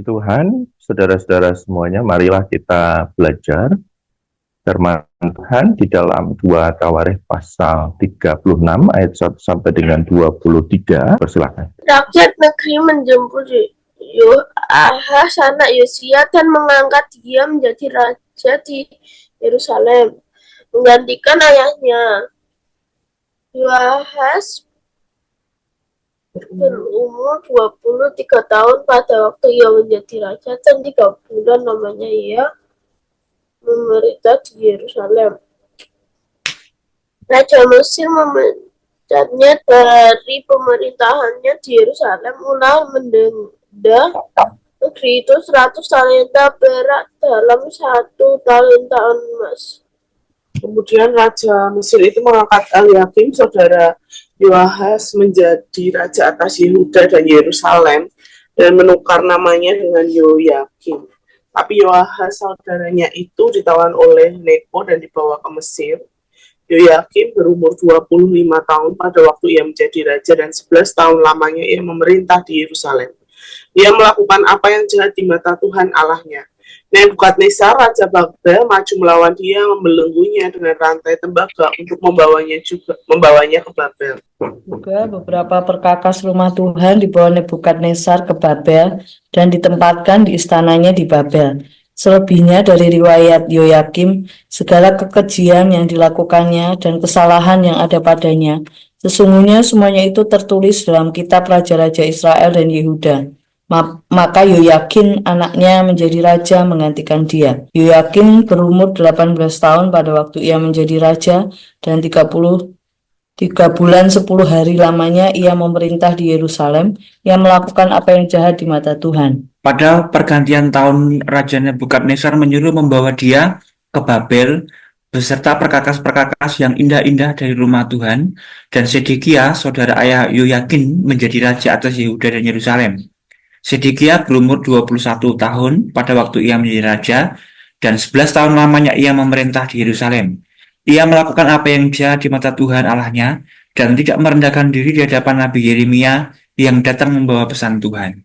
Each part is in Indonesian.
Tuhan, saudara-saudara semuanya, marilah kita belajar firman Tuhan di dalam 2 Tawarikh pasal 36 ayat 1 sampai dengan 23. Persilakan. Rakyat negeri menjemput Yoahas anak Yosia dan mengangkat dia menjadi raja di Yerusalem, menggantikan ayahnya. Yoahas berumur 23 tahun pada waktu ia menjadi raja, dan 3 bulan lamanya ia memerintah di Yerusalem. Raja Mesir memecatnya dari pemerintahannya di Yerusalem, mulai mendenda negeri itu 100 talenta perak dalam 1 talenta emas. Kemudian Raja Mesir itu mengangkat Eliakim, saudara Yoahas, menjadi raja atas Yehuda dan Yerusalem, dan menukar namanya dengan Yoyakim. Tapi Yoahas, saudaranya itu, ditawan oleh Neko dan dibawa ke Mesir. Yoyakim berumur 25 tahun pada waktu ia menjadi raja, dan 11 tahun lamanya ia memerintah di Yerusalem. Ia melakukan apa yang jahat di mata Tuhan Allahnya. Nebukadnezar, Raja Babel, maju melawan dia, membelenggunya dengan rantai tembaga untuk membawanya ke Babel. Juga beberapa perkakas rumah Tuhan dibawa Nebukadnezar ke Babel dan ditempatkan di istananya di Babel. Selebihnya dari riwayat Yoyakim, segala kekejian yang dilakukannya dan kesalahan yang ada padanya, sesungguhnya semuanya itu tertulis dalam kitab Raja-Raja Israel dan Yehuda. Maka Yoyakin anaknya menjadi raja menggantikan dia. Yoyakin berumur 18 tahun pada waktu ia menjadi raja, dan 3 bulan 10 hari lamanya ia memerintah di Yerusalem. Ia melakukan apa yang jahat di mata Tuhan. Pada pergantian tahun, Raja Nebukadnezar menyuruh membawa dia ke Babel beserta perkakas-perkakas yang indah-indah dari rumah Tuhan, dan Sedekia, saudara ayah Yoyakin, menjadi raja atas Yehuda dan Yerusalem. Sedekia berumur 21 tahun pada waktu ia menjadi raja, dan 11 tahun lamanya ia memerintah di Yerusalem. Ia melakukan apa yang jahat di mata Tuhan Allahnya, dan tidak merendahkan diri di hadapan Nabi Yeremia yang datang membawa pesan Tuhan.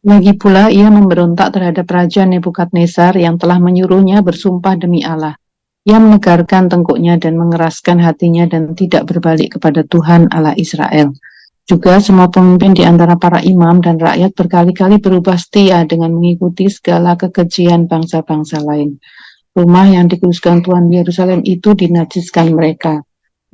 Lagi pula ia memberontak terhadap Raja Nebukadnezar yang telah menyuruhnya bersumpah demi Allah. Ia menegarkan tengkuknya dan mengeraskan hatinya dan tidak berbalik kepada Tuhan Allah Israel. Juga semua pemimpin di antara para imam dan rakyat berkali-kali berubah setia dengan mengikuti segala kekejian bangsa-bangsa lain. Rumah yang dikuduskan Tuhan Yerusalem itu dinajiskan mereka.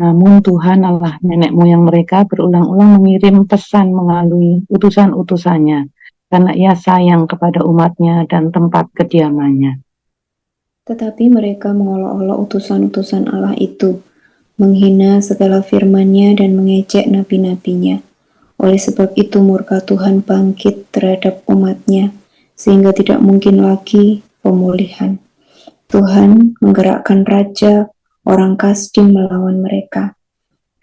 Namun Tuhan Allah nenek moyang mereka berulang-ulang mengirim pesan melalui utusan-utusannya, karena ia sayang kepada umatnya dan tempat kediamannya. Tetapi mereka mengolok-olok utusan-utusan Allah itu, menghina segala firman-Nya dan mengejek nabi-nabinya. Oleh sebab itu murka Tuhan bangkit terhadap umat-Nya, sehingga tidak mungkin lagi pemulihan. Tuhan menggerakkan raja orang Kasdim melawan mereka.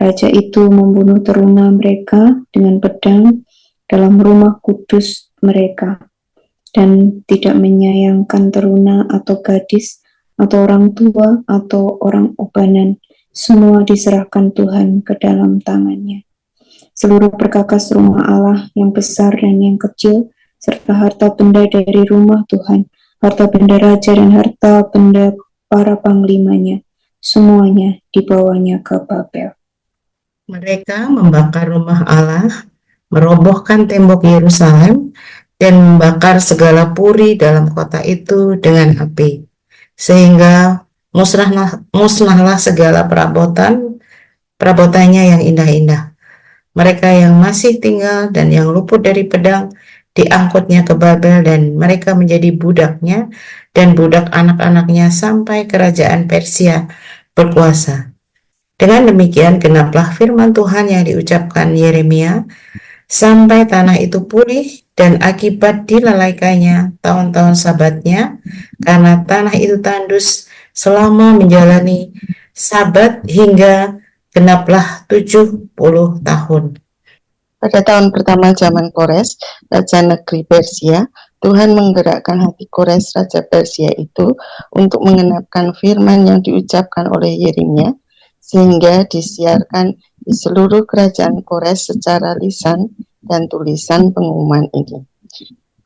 Raja itu membunuh teruna mereka dengan pedang dalam rumah kudus mereka, dan tidak menyayangkan teruna atau gadis atau orang tua atau orang ubanan. Semua diserahkan Tuhan ke dalam tangannya. Seluruh perkakas rumah Allah yang besar dan yang kecil, serta harta benda dari rumah Tuhan, harta benda raja dan harta benda para panglimanya, semuanya dibawanya ke Babel. Mereka membakar rumah Allah, merobohkan tembok Yerusalem, dan membakar segala puri dalam kota itu dengan api, sehingga musnahlah segala perabotannya yang indah-indah. Mereka yang masih tinggal dan yang luput dari pedang diangkutnya ke Babel, dan mereka menjadi budaknya dan budak anak-anaknya sampai kerajaan Persia berkuasa. Dengan demikian genaplah firman Tuhan yang diucapkan Yeremia, sampai tanah itu pulih dan akibat dilalaikannya tahun-tahun sabatnya, karena tanah itu tandus selama menjalani sabat hingga genaplah 70 tahun. Pada tahun pertama zaman Kores, Raja negeri Persia, Tuhan menggerakkan hati Kores, Raja Persia itu untuk mengenapkan firman yang diucapkan oleh Yeremia, sehingga disiarkan di seluruh kerajaan Kores secara lisan dan tulisan pengumuman ini.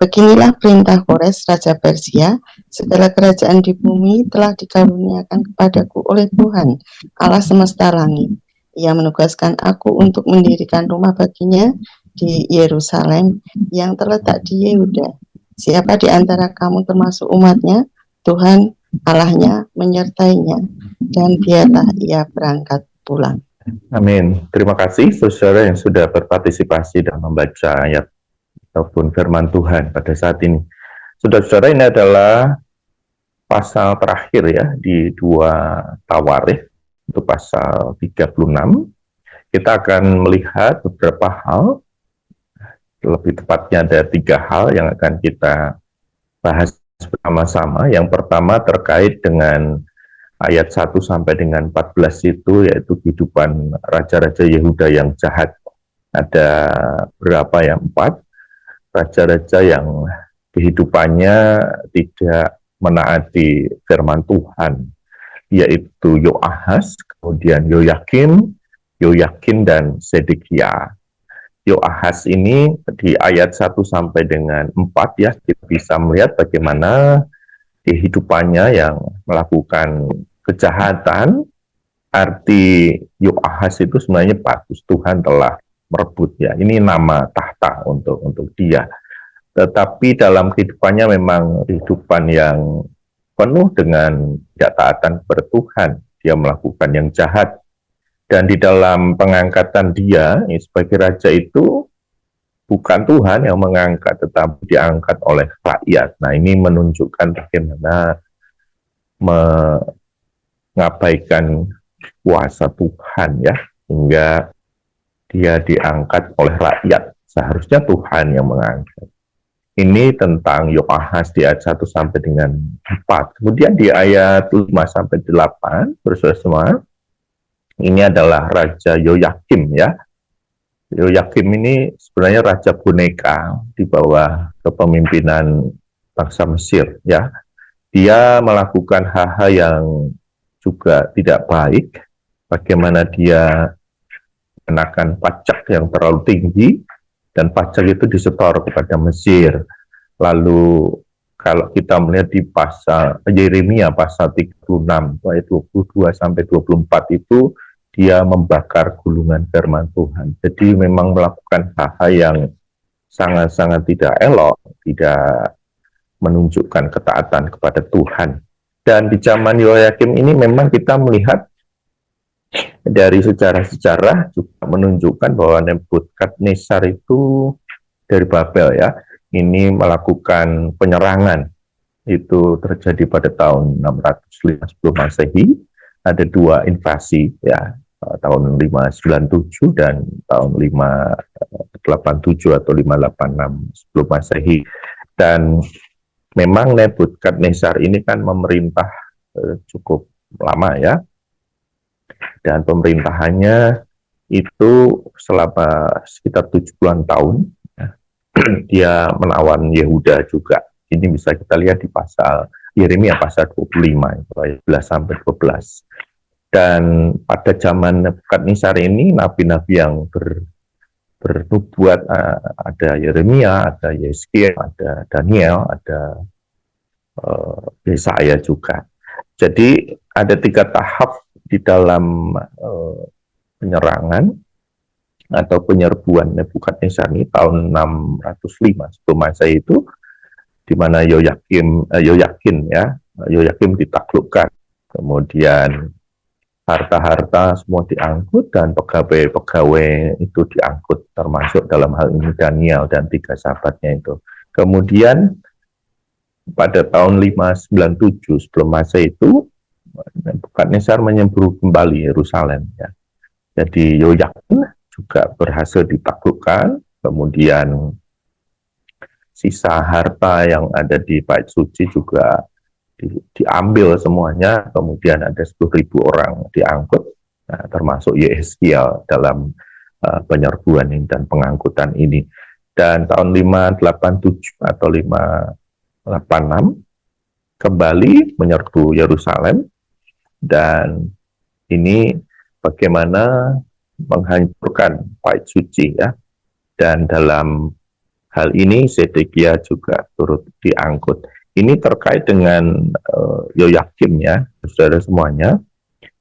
Beginilah perintah Kores, Raja Persia, segala kerajaan di bumi telah dikaruniakan kepadaku oleh Tuhan, Allah semesta langit. Ia menugaskan aku untuk mendirikan rumah baginya di Yerusalem yang terletak di Yehuda. Siapa di antara kamu termasuk umatnya, Tuhan Allahnya menyertainya, dan biarlah ia berangkat pulang. Amin. Terima kasih saudara yang sudah berpartisipasi dan membaca ayat ataupun firman Tuhan pada saat ini. Saudara-saudara, ini adalah pasal terakhir ya di 2 Tawarikh, itu pasal 36. Kita akan melihat beberapa hal, lebih tepatnya ada 3 hal yang akan kita bahas bersama-sama. Yang pertama terkait dengan ayat 1 sampai dengan 14 itu, yaitu kehidupan raja-raja Yehuda yang jahat. Ada berapa ya? 4 raja-raja yang kehidupannya tidak menaati firman Tuhan, yaitu Yoahas, kemudian Yoyakin, dan Sedekia. Yoahas ini di ayat 1 sampai dengan 4 ya, kita bisa melihat bagaimana kehidupannya yang melakukan kejahatan. Arti Yoahas itu sebenarnya bagus, Tuhan telah merebut ya. Ini nama tahta untuk dia. Tetapi dalam kehidupannya memang kehidupan yang penuh dengan tidak taatan kepada Tuhan. Dia melakukan yang jahat. Dan di dalam pengangkatan dia sebagai raja itu bukan Tuhan yang mengangkat, tetapi diangkat oleh rakyat. Nah, ini menunjukkan bagaimana mengabaikan kuasa Tuhan ya, hingga dia diangkat oleh rakyat. Seharusnya Tuhan yang mengangkat. Ini tentang Yoahas di ayat 1 sampai dengan 4. Kemudian di ayat 5 sampai 8, saudara semua, ini adalah Raja Yoyakim ya. Yoyakim ini sebenarnya raja boneka di bawah kepemimpinan bangsa Mesir ya. Dia melakukan hal-hal yang juga tidak baik. Bagaimana dia mengenakan pajak yang terlalu tinggi, dan pajak itu disetor kepada Mesir. Lalu kalau kita melihat di pasal Yeremia pasal 36 ayat 22 sampai 24 itu, dia membakar gulungan firman Tuhan. Jadi memang melakukan hal-hal yang sangat-sangat tidak elok, tidak menunjukkan ketaatan kepada Tuhan. Dan di zaman Yoyakim ini memang kita melihat dari sejarah-sejarah juga menunjukkan bahwa Nebukadnezar itu dari Babel ya, ini melakukan penyerangan. Itu terjadi pada tahun 605 sebelum Masehi. Ada 2 invasi ya, tahun 597 dan tahun 587 atau 586 sebelum Masehi. Dan memang Nebukadnezar ini kan memerintah cukup lama ya, dan pemerintahannya itu selama sekitar 70-an tahun ya. Dia menawan Yehuda juga. Ini bisa kita lihat di pasal Yeremia pasal 25 ayat 11 sampai 12. Dan pada zaman Nebukadnezar ini nabi-nabi yang bernubuat, ada Yeremia, ada Yesaya, ada Daniel, ada Yesaya juga. Jadi ada 3 tahap di dalam penyerangan atau penyerbuan Nebukadnezar ini tahun 605 sebelum Masehi itu, di mana Yoyakin ditaklukkan, kemudian harta-harta semua diangkut dan pegawai-pegawai itu diangkut, termasuk dalam hal ini Daniel dan 3 sahabatnya itu. Kemudian pada tahun 597 sebelum Masehi itu, Nebukadnezar menyerbu kembali Yerusalem ya. Jadi Yoyakin juga berhasil ditaklukkan, kemudian sisa harta yang ada di Bait Suci juga diambil semuanya, kemudian ada 10.000 orang diangkut, nah, termasuk Yeskiel dalam penyerbuan ini dan pengangkutan ini. Dan tahun 587 atau 586 kembali menyerbu Yerusalem, dan ini bagaimana menghancurkan Bait Suci ya. Dan dalam Hal ini Zedekia juga turut diangkut. Ini terkait dengan Yoyakim ya, saudara semuanya.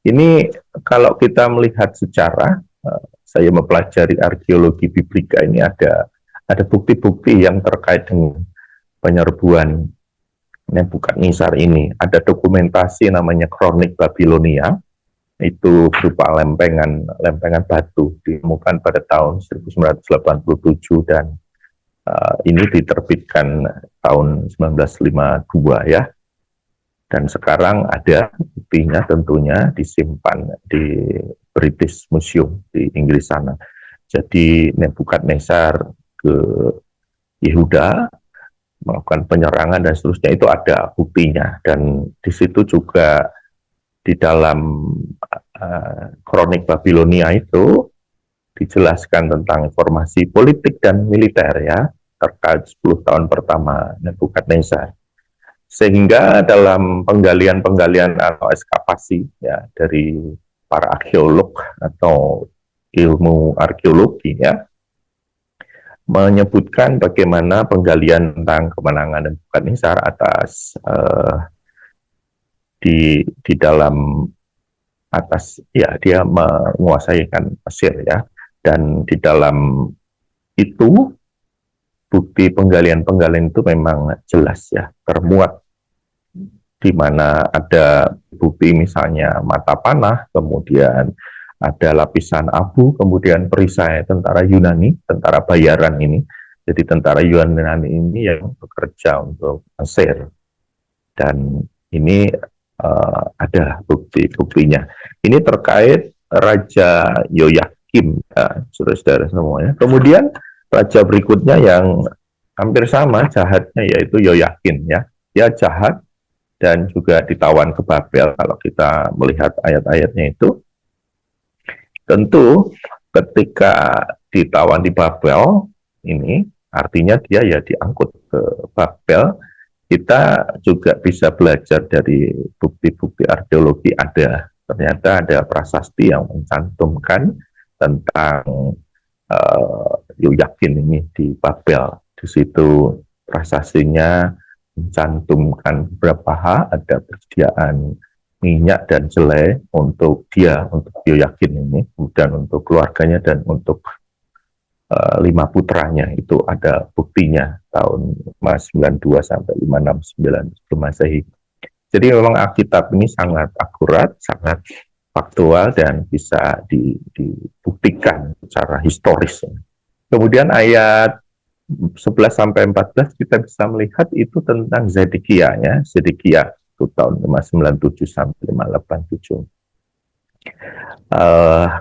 Ini kalau kita melihat sejarah, saya mempelajari arkeologi biblika, ini ada bukti-bukti yang terkait dengan penyerbuan Nebukadnezar ini. Ada dokumentasi namanya Kronik Babilonia, itu berupa lempengan batu ditemukan pada tahun 1987 dan ini diterbitkan tahun 1952 ya. Dan sekarang ada buktinya, tentunya disimpan di British Museum di Inggris sana. Jadi Nebukadnezar ke Yehuda melakukan penyerangan dan seterusnya, itu ada buktinya. Dan di situ juga di dalam Kronik Babilonia itu dijelaskan tentang informasi politik dan militer ya, terkait 10 tahun pertama Nebukadnezar. Sehingga dalam penggalian atau ekskavasi ya dari para arkeolog atau ilmu arkeologi ya, menyebutkan bagaimana penggalian tentang kemenangan Nebukadnezar atas di dalam atas ya, dia menguasai kan Mesir ya, dan di dalam itu bukti penggalian itu memang jelas ya, termuat di mana ada bukti misalnya mata panah, kemudian ada lapisan abu, kemudian perisai tentara Yunani, tentara bayaran ini. Jadi tentara Yunani ini yang bekerja untuk Mesir. Dan ini ada bukti-buktinya. Ini terkait Raja Yoyakim, ya, saudara-saudara semuanya. Kemudian raja berikutnya yang hampir sama jahatnya yaitu Yoyakin ya. Dia jahat dan juga ditawan ke Babel. Kalau kita melihat ayat-ayatnya itu, tentu ketika ditawan di Babel ini artinya dia ya diangkut ke Babel. Kita juga bisa belajar dari bukti-bukti arkeologi, ternyata ada prasasti yang mencantumkan tentang Yoyakin ini di Babel. Di situ prasastinya mencantumkan beberapa hal, ada persediaan minyak dan jelai untuk Yoyakin ini, kemudian untuk keluarganya dan untuk 5 putranya. Itu ada buktinya tahun 92 sampai 569 sebelum Masehi. Jadi memang Alkitab ini sangat akurat, sangat faktual dan bisa dibuktikan secara historis. Kemudian ayat 11 sampai 14 kita bisa melihat itu tentang Zedekia ya. Zedekia itu tahun 597 sampai 587.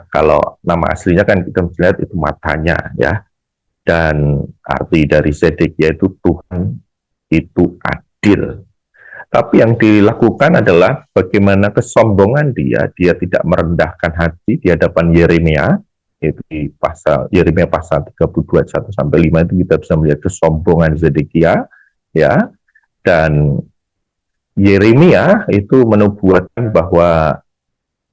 Kalau nama aslinya kan kita melihat itu matanya ya. Dan arti dari Zedekia itu Tuhan itu adil. Tapi yang dilakukan adalah bagaimana kesombongan dia tidak merendahkan hati di hadapan Yeremia. Itu di Yeremia pasal 32 1 sampai 5 itu kita bisa melihat kesombongan Zedekia ya. Dan Yeremia itu menubuatkan bahwa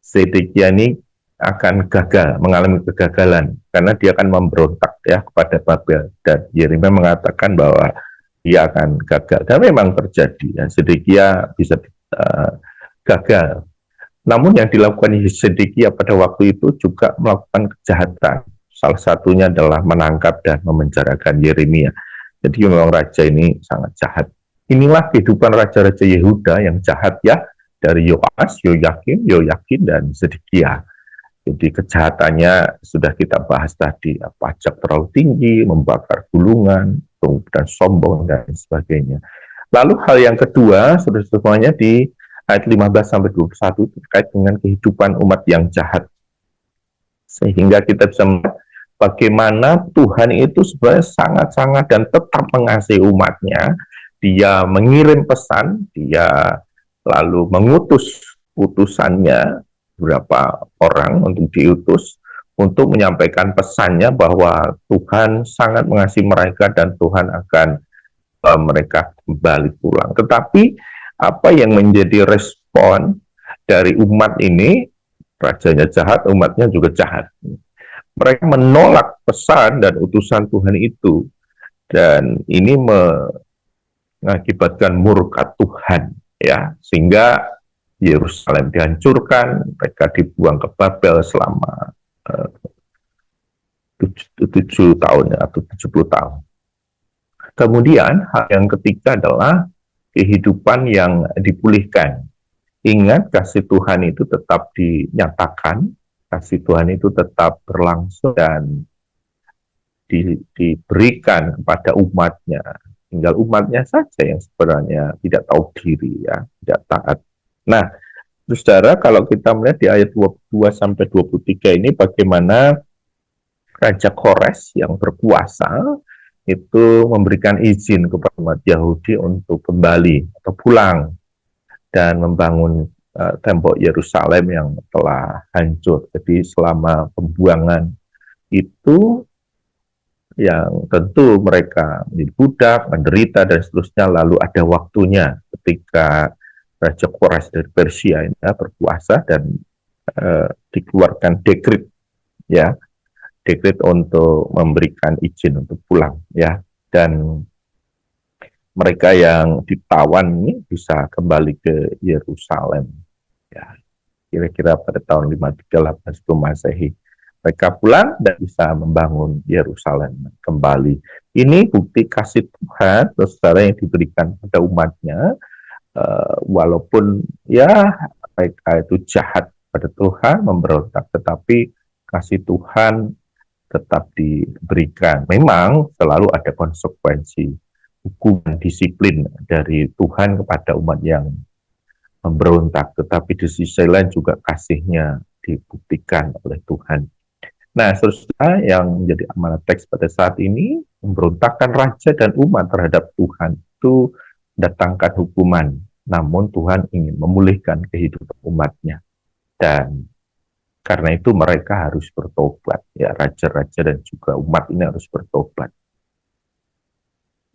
Zedekia ini akan gagal, mengalami kegagalan karena dia akan memberontak ya kepada Babel, dan Yeremia mengatakan bahwa dia akan gagal, dan memang terjadi ya, Zedekia bisa gagal. Namun yang dilakukan Zedekia pada waktu itu juga melakukan kejahatan. Salah satunya adalah menangkap dan memenjarakan Yeremia. Jadi memang raja ini sangat jahat. Inilah kehidupan raja-raja Yehuda yang jahat ya, dari Yoas, Yoyakim, Yoyakin, dan Zedekia. Jadi kejahatannya sudah kita bahas tadi, pajak terlalu tinggi, membakar gulungan, dan sombong, dan sebagainya. Lalu hal yang kedua, sebenarnya di ayat 15 sampai 21 terkait dengan kehidupan umat yang jahat. Sehingga kita bisa melihat bagaimana Tuhan itu sebenarnya sangat-sangat dan tetap mengasihi umatnya. Dia mengirim pesan, dia lalu mengutus utusannya, beberapa orang untuk diutus untuk menyampaikan pesannya bahwa Tuhan sangat mengasihi mereka dan Tuhan akan mereka kembali pulang. Tetapi apa yang menjadi respon dari umat ini? Rajanya jahat, umatnya juga jahat. Mereka menolak pesan dan utusan Tuhan itu, dan ini mengakibatkan murka Tuhan, ya, sehingga Yerusalem dihancurkan, mereka dibuang ke Babel selama 7 tahun atau 70 tahun. Kemudian hal yang ketiga adalah kehidupan yang dipulihkan. Ingat, kasih Tuhan itu tetap dinyatakan, kasih Tuhan itu tetap berlangsung dan diberikan kepada umatnya. Tinggal umatnya saja yang sebenarnya tidak tahu diri, ya, tidak taat. Nah, saudara, kalau kita melihat di ayat 22-23 ini bagaimana Raja Kores yang berkuasa itu memberikan izin kepada umat Yahudi untuk kembali atau pulang dan membangun tembok Yerusalem yang telah hancur. Jadi selama pembuangan itu yang tentu mereka menjadi budak, menderita dan seterusnya, lalu ada waktunya ketika Raja Kores dari Persia ini berkuasa dan dikeluarkan dekret, ya, dekret untuk memberikan izin untuk pulang, ya, dan mereka yang ditawan ini bisa kembali ke Yerusalem, ya, kira-kira pada tahun 538 sebelum Masehi. Mereka pulang dan bisa membangun Yerusalem kembali. Ini bukti kasih Tuhan, saudara, yang diberikan pada umatnya, walaupun ya mereka itu jahat pada Tuhan, memberontak, tetapi kasih Tuhan tetap diberikan. Memang selalu ada konsekuensi hukuman disiplin dari Tuhan kepada umat yang memberontak, tetapi di sisi lain juga kasih-Nya dibuktikan oleh Tuhan. Nah, saudara, yang menjadi amanat teks pada saat ini, memberontakkan raja dan umat terhadap Tuhan itu datangkan hukuman, namun Tuhan ingin memulihkan kehidupan umatnya, dan karena itu mereka harus bertobat, ya, raja-raja dan juga umat ini harus bertobat.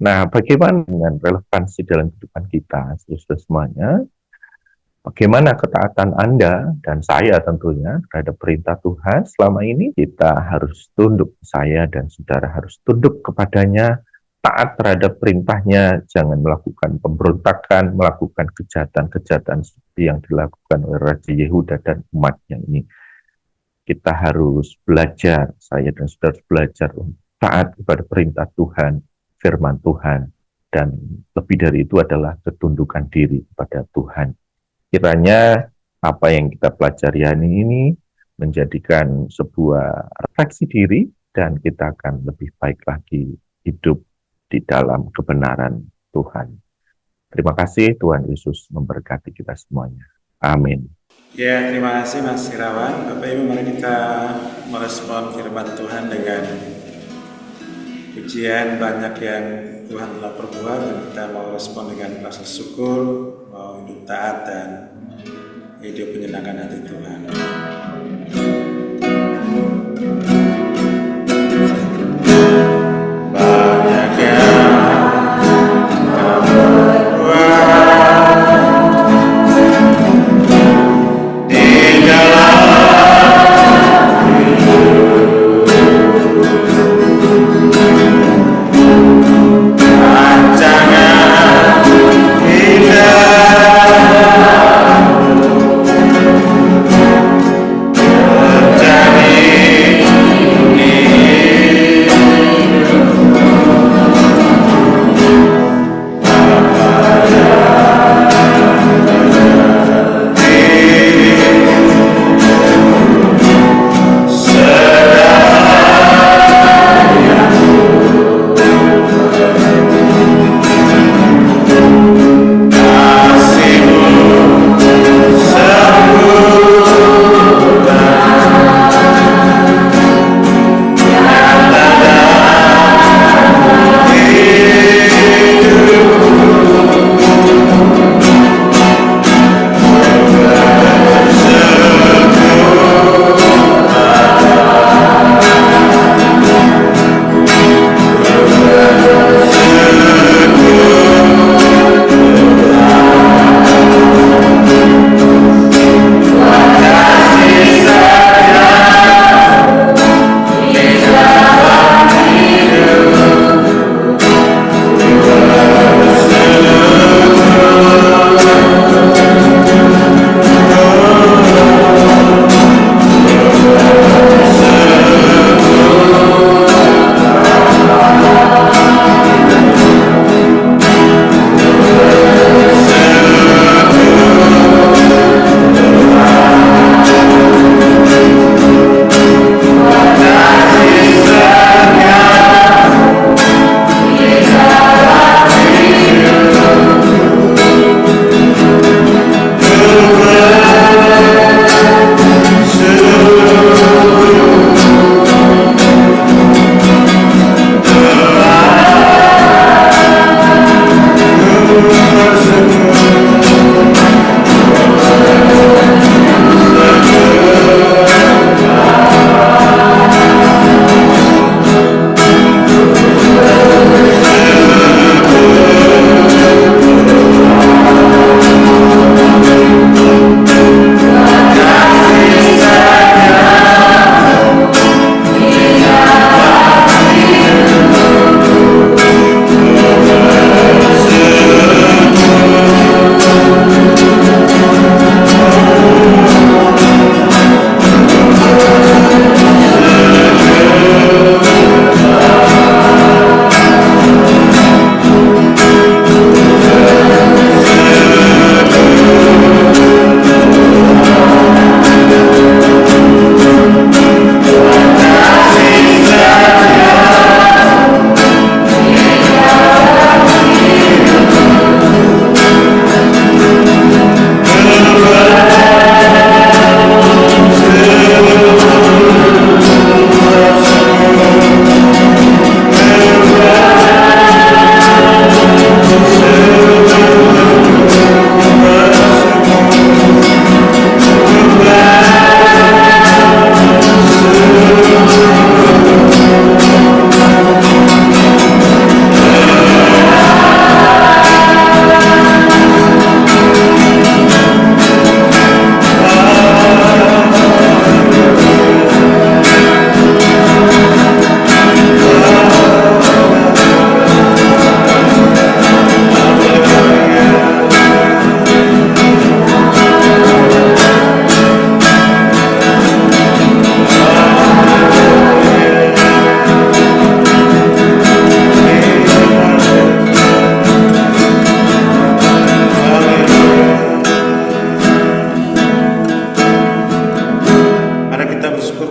Nah, bagaimana dengan relevansi dalam kehidupan kita, saudara semuanya? Bagaimana ketaatan Anda dan saya tentunya terhadap perintah Tuhan selama ini? Kita harus tunduk, saya dan saudara harus tunduk kepadanya, taat terhadap perintahnya, jangan melakukan pemberontakan, melakukan kejahatan-kejahatan seperti yang dilakukan oleh Raja Yehuda dan umatnya ini. Kita harus belajar, saya dan saudara belajar untuk taat kepada perintah Tuhan, firman Tuhan, dan lebih dari itu adalah ketundukan diri kepada Tuhan. Kiranya apa yang kita pelajari hari ini menjadikan sebuah refleksi diri, dan kita akan lebih baik lagi hidup di dalam kebenaran Tuhan. Terima kasih, Tuhan Yesus memberkati kita semuanya. Amin. Ya, terima kasih Mas Irawan. Bapak Ibu, mari kita merespon firman Tuhan dengan pujian banyak yang Tuhan telah perbuat, dan kita mau respon dengan rasa syukur, mau hidup taat dan hidup menyenangkan hati Tuhan. Banyak yang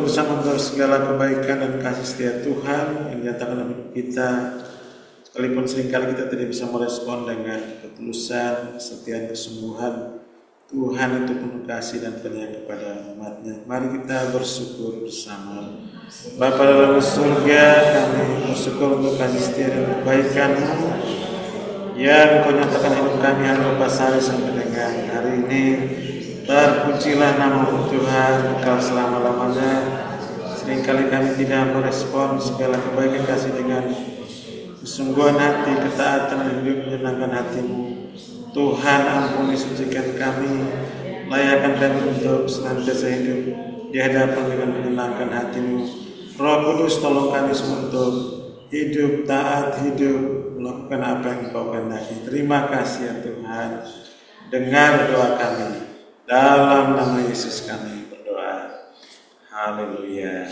bersama untuk segala kebaikan dan kasih setia Tuhan yang dinyatakan dalam hidup kita. Sekalipun seringkali kita tidak bisa merespon dengan ketulusan, kesetiaan, kesungguhan, Tuhan itu penuh kasih dan penyayang kepada umat-Nya. Mari kita bersyukur bersama. Bapa dalam surga, kami bersyukur untuk kasih setia dan kebaikan-Mu yang Kau nyatakan hidup kami hari lepas hari sampai dengan hari ini. Terpujilah nama-Mu Tuhan, Engkau selama-lamanya. Seringkali kami tidak merespon segala kebaikan kasih dengan kesungguhan hati, ketaatan dan hidup menyenangkan hati-Mu. Tuhan, ampuni, sucikan kami, layakkan kami untuk senantiasa hidup di hadapan dengan menyenangkan hati-Mu. Roh Kudus, tolong kami semua untuk hidup taat, hidup melakukan apa yang Engkau kehendaki. Terima kasih ya Tuhan. Dengar doa kami. Dalam nama Yesus kami berdoa. Haleluya.